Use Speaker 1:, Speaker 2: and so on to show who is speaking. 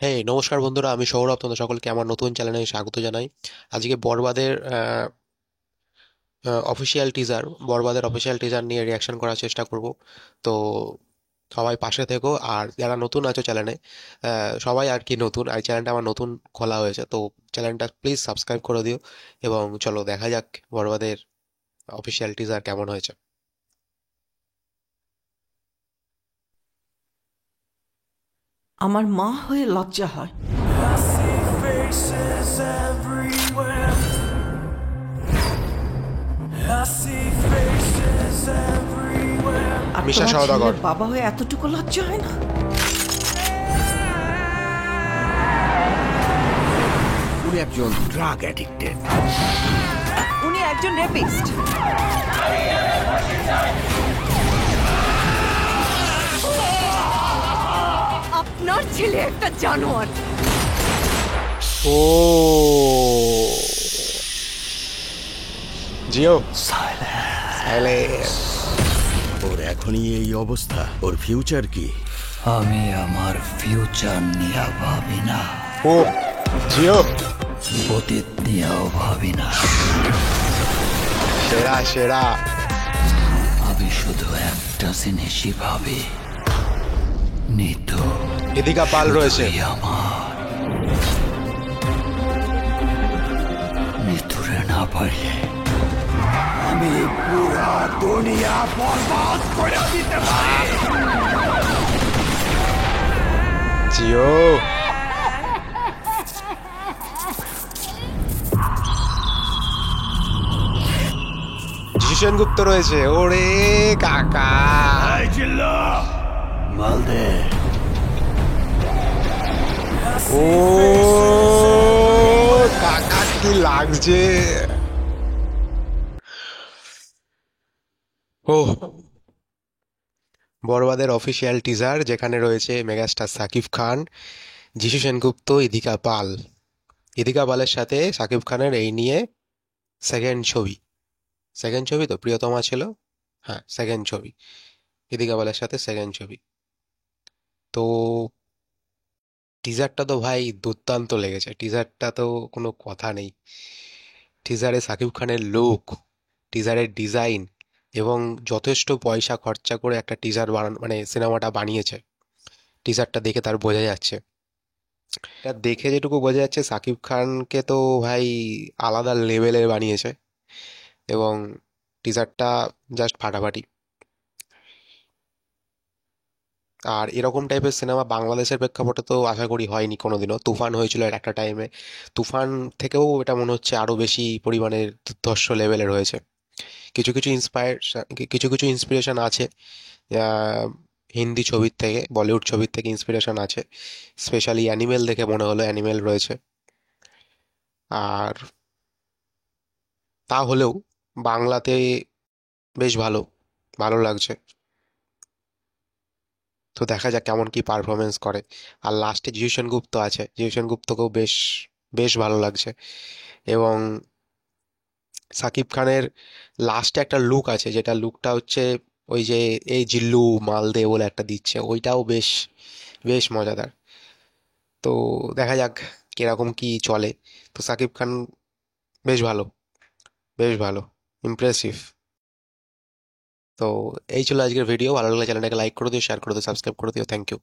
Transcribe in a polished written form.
Speaker 1: হ্যাঁ, নমস্কার বন্ধুরা, আমি সৌরভ। তোমাদের সকলকে আমার নতুন চ্যানেলে স্বাগত জানাই। আজকে বরবাদের অফিসিয়াল টিজার নিয়ে রিয়াকশন করার চেষ্টা করব। তো সবাই পাশে থেকো। আর যারা নতুন আছো চ্যানেলে, সবাই আর কি নতুন, আর চ্যানেলটা আমার নতুন খোলা হয়েছে, তো চ্যানেলটা প্লিজ সাবস্ক্রাইব করে দিও। এবং চলো দেখা যাক বরবাদের অফিসিয়াল টিজার কেমন হয়েছে।
Speaker 2: আমার মা হয়ে লজ্জা হয়।
Speaker 3: I see faces everywhere. I see faces everywhere.
Speaker 2: আর
Speaker 1: মিশা
Speaker 2: তোমার
Speaker 1: সওদাগর।
Speaker 2: ছেলের বাবা হয়ে এতটুকু লজ্জা হয় না?
Speaker 4: উনি একজন ড্রাগ অ্যাডিক্টেড।
Speaker 2: উনি একজন রেপিস্ট। আপনার ছেলে একটা জানোয়ার।
Speaker 1: ও জিও সাইলেন্স।
Speaker 4: ওর এখনই এই অবস্থা, ওর ফিউচার কি?
Speaker 5: আমি আমার ফিউচার নিয়ে ভাবি না,
Speaker 1: ও জিও
Speaker 5: অতীত নিয়েও ভাবি না।
Speaker 1: সেরা সেরা।
Speaker 5: আমি শুধু একটা জিনিসই ভাবি, নিতু
Speaker 1: এদিকা পাল রয়েছে।
Speaker 5: শুধুই আমার। নিতুরে না পারলে
Speaker 4: আমি পুরা দুনিয়া বরবাদ করে দিতে পারি।
Speaker 1: জিও যিশু সেনগুপ্ত রয়েছে। ওরে কাকা,
Speaker 4: মালদে
Speaker 1: ও কাকা কি লাগছে। ও বরবাদের অফিসিয়াল টিজার, যেখানে রয়েছে মেগাস্টার সাকিব খান, যিশু সেনগুপ্ত, ইদিকা পাল। ইদিকা পালের সাথে সাকিব খানের এই নিয়ে সেকেন্ড ছবি। সেকেন্ড ছবি তো প্রিয়তমা ছিল। হ্যাঁ, সেকেন্ড ছবি। ইদিকা পালের সাথে সেকেন্ড ছবি। তো টিজারটা তো ভাই দুর্দান্ত লেগেছে। টিজারটা তো কোনো কথা নেই। টিজারে সাকিব খানের লুক, টিজারের ডিজাইন, এবং যথেষ্ট পয়সা খরচা করে একটা টিজার বানানো, মানে সিনেমাটা বানিয়েছে। টিজারটা দেখে তার বোঝা যাচ্ছে, এটা দেখে যেটুকু বোঝা যাচ্ছে, সাকিব খানকে তো ভাই আলাদা লেভেলের বানিয়েছে। এবং টিজারটা জাস্ট ফাটাফাটি। আর এরকম টাইপের সিনেমা বাংলাদেশের প্রেক্ষাপটে তো আশা করি হয়নি কোনোদিনও। তুফান হয়েছিল এর একটা টাইমে। তুফান থেকেও এটা মনে হচ্ছে আরো বেশি পরিমাণের দুর্ধর্ষ লেভেলের হয়েছে। কিছু কিছু ইন্সপায়ার, কিছু কিছু ইন্সপিরেশন আছে হিন্দি ছবির থেকে, বলিউড ছবির থেকে ইন্সপিরেশন আছে। স্পেশালি অ্যানিমেল দেখে মনে হলো অ্যানিমেল রয়েছে। আর তা হলেও বাংলাতে বেশ ভালো, ভালো লাগছে। তো দেখা যাক কেমন কি পারফরমেন্স করে। আর লাস্টে জিউ সেনগুপ্ত আছে, জিউ সেনগুপ্তকেও বেশ বেশ ভালো লাগছে। এবং সাকিব খানের লাস্টে একটা লুক আছে, যেটা লুকটা হচ্ছে ওই যে এই জিল্লু মাল দে বলে একটা দিচ্ছে, ওইটাও বেশ বেশ মজাদার। তো দেখা যাক কিরকম কি চলে। তো সাকিব খান বেশ ভালো, বেশ ভালো, ইমপ্রেসিভ। তো এই ছিল আজকের ভিডিও। ভালো লাগলে চ্যানেলটাকে লাইক করে দিও, শেয়ার করে দিও, সাবস্ক্রাইব করে দিও। Thank you.